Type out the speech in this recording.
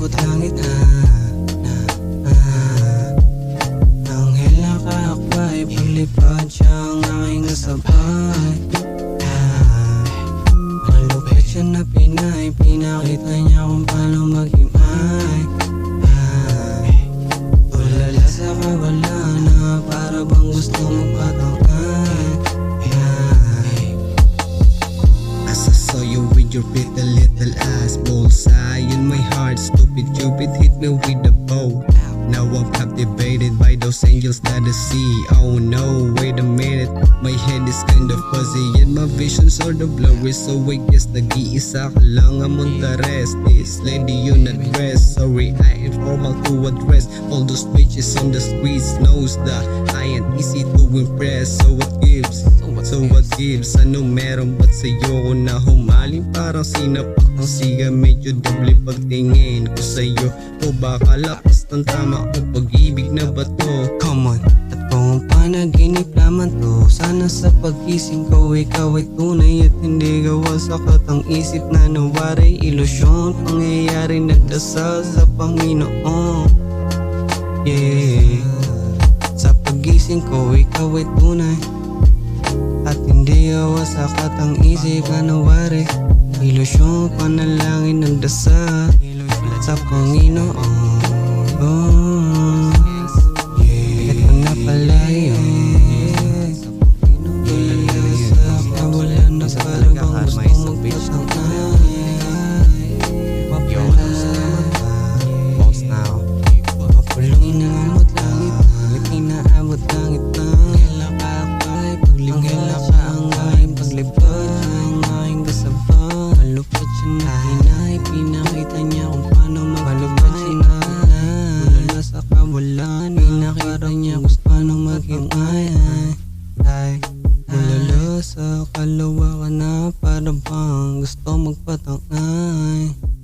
abot langit Anghel na kaakbay, paglipad siya ang aking kasabay. Malupit siya na Pinay, pinakita niya kung paano maghimay. Tulala sa kawala na para bang gusto mong patangay. As I saw you with your pretty little ass, bullseye in my heart, stupid Cupid hit me with the bow. Now I'm captivated by those angels that I see. Oh no, wait a minute, my head is kind of fuzzy and my vision sort of blurry. So I guess nag-iisa ka lang among the rest. This lady you not dress, sorry I informal to address. All those bitches on the streets knows that I ain't easy to impress. So what gives? Ano meron ba't sa'yo ko na humaling? Parang sinapak ng siga, medyo doble pagtingin ko sa'yo. O baka lakas ng tama o pag-ibig na ba to? Come on, at kung panaginip lamang to, sana sa pag-ising ko ikaw ay tunay at hindi gawa sa katang isip na nawari. Ilusyon, pangyayari nagdasal sa Panginoon. Yeah, sa pag-ising ko ikaw ay tunay at hindi gawa sa katang isip na nawari. Ilusyon, panalangin nagdasal sa Panginoon. Ito na pala yun. Tulala sa kawalan na para bang gusto mong patangay. Mapulong inaabot langit, langit inaabot langit na. Kailan ka akbay, paglingkela ka ang aking paglipad ang aking kasabay. Malupit siya na Pinay, pinakita niya kung paano magpalupad siya na tulala sa kawalan, pinakita niya kung paano maghimay. Tulala sa kalawa ka na para bang gusto magpatangay.